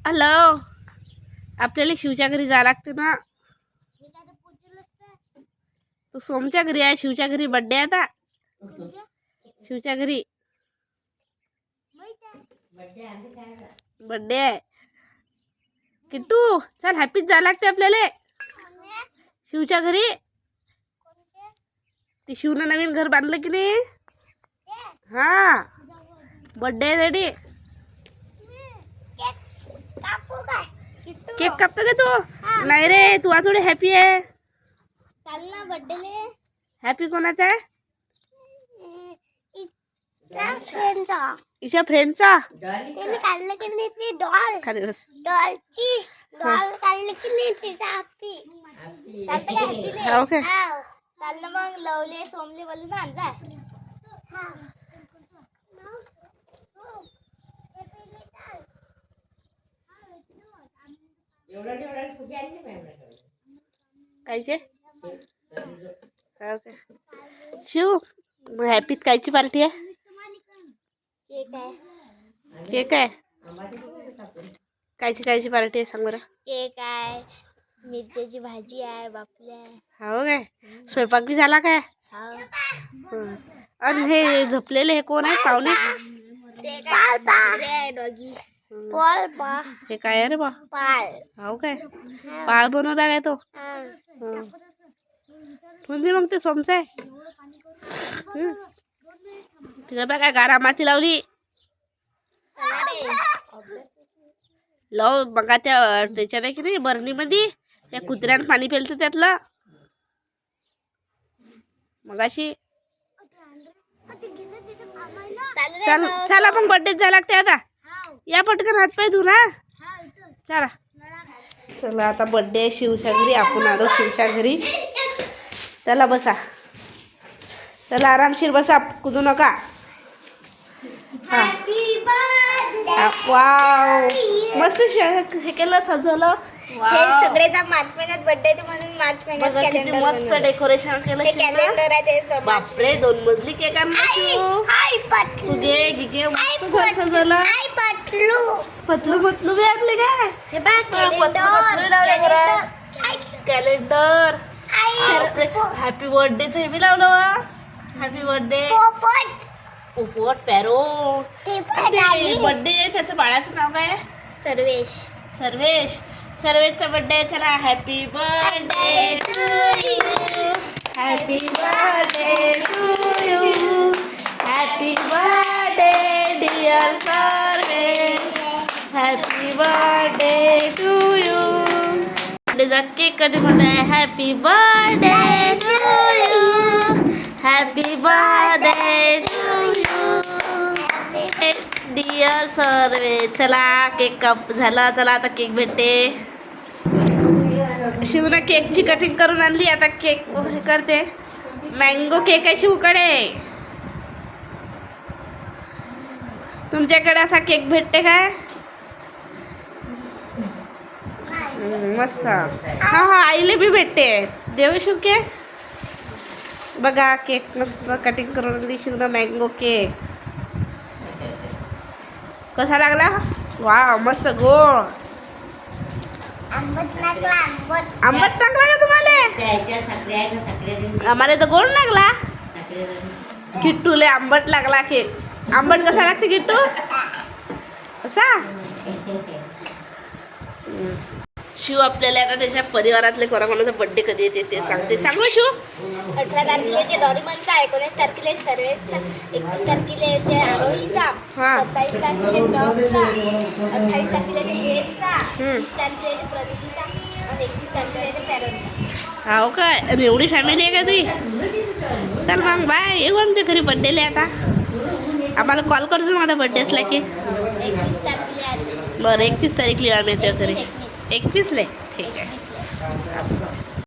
Hello, आपल्याला शिवच्या घरी जावं लागते ना. तू सोमच्या घरी आहे, शिवच्या घरी बर्थडे आहे आता. शिवच्या घरी बर्थडे आहे. किट्टू चल, हॅपीच जावं लागते आपल्याला शिवच्या घरी. ते शिवनं नवीन घर बांधलं की नाही. हा, बर्थडे आहे रेडी. केक कापतो का तू? नाही रे, तू आज थोडी हॅपी आहे. चाल ना बर्थडेले. हॅपी कोणाचा आहे? इशा फ्रेंडचा. त्याने काढलं की नाही ती डॉल. खाली बस. डॉलची डॉल काढली की नाही तिचा हॅपी. चालतं का हॅपीले? हो काय? चाल ना मग लवले सोमले बोलू ना जा. कायचे? हो काय? शिव, मग हॅपीत कायची पार्टी आहे? केक आहे. केक आहे. कायची पार्टी आहे सांग बरं. केक आहे, मिरच्याची भाजी आहे, बापले आहे. हो काय? स्वयंपाक बी झाला काय? हा. आणि हे झोपलेले हे कोण आहे पाहुणे? ते काय कुत्रे आहे डॉगी. पाळ पा. हे काय आहे रे बा? पाळ. हो काय? बाळ बनवला काय तो? हा. म्हणजे मग ते सोमचं आहे. तिला बघ काय गारा माती लावली. लव बघा त्याच्यात आहे की नाही बरणीमध्ये त्या कुत्र्यानं पाणी पेलतं त्यातलं मगाशी. चल चला मग बर्थडे जायला लागते आता. या पटकन हातपाय धुना. चला चला, आता बर्थडे शिवच्या घरी. आपण आलो शिवच्या घरी. चला बसा, चला आरामशीर बसा, कुदू नका. हा, वाव, मस्त हे केलं, सजवलं. हे सगळेचा मार्च महिन्यात बर्थडे आहे म्हणून मार्च महिन्यात बघा किती कॅलेंडर मस्त डेकोरेशन केलं. कॅलेंडर आहे ते. बापरे, 2 मजली केक आणला. तुझे गिगे मस्त घर सजवलं. पतलू पतलू बी आणले काय? हे बघ पतलू लावले घरात. कॅलेंडर. हॅपी बर्थडेचं हे बी लावलं वा. हॅपी बर्थडे पोपट पॅरोट. बर्थडे त्याचं बाळाचं नाव काय? सर्वेश. सर्वेश. सर्वेशचा बर्थडे. चला happy birthday to you. Happy birthday to you. Happy birthday dear Sarvesh. Happy birthday to you. बर्थडेचा केक कधी मध्ये happy birthday to you. Happy birthday to you dear Sarvesh. चला केक कप झाला. चला आता केक भेटते. शिवनं केकची कटिंग करून आणली. आता केक हे करते. मँगो केक आहे शिवकडे. तुमच्याकडे असा केक भेटते काय? मस्त. हा हा, आईले बी भेटते. देऊ शिव केक. बघा केक मस्त कटिंग करून आणली शिवनं. मँगो केक कसा लागला? वा, मस्त गोड. आंबट लागला का तुम्हाला? आम्हाला तर गोड लागला. किट्टूले आंबट लागला केक. आंबट कसा लागते किट्टू? असा. शिव आपल्याला आता त्याच्या परिवारातले कोणाकोणाचा बर्थडे कधी येते ते सांगते. सांगू शिव? 18 तारखेला येते डॉरीमनचा, 19 तारखेला सर्वेशचा, 21 तारखेला येते आरोहीचा, 27 तारखेला डॉगचा, 28 तारखेला येते हेडचा, 30 तारखेला येते प्रदीपचा आणि 31 तारखेला येते पॅरोटचा. हो काय? आणि एवढी फॅमिली आहे का ती? चल मग बाय. येऊ आमच्या घरी बर्थडेला. आता आम्हाला कॉल करतो माझा बर्थडे असला की. 21 तारखेला. बरं, 31 तारीखला आम्ही येतो घरी. 21 ठीक आहे.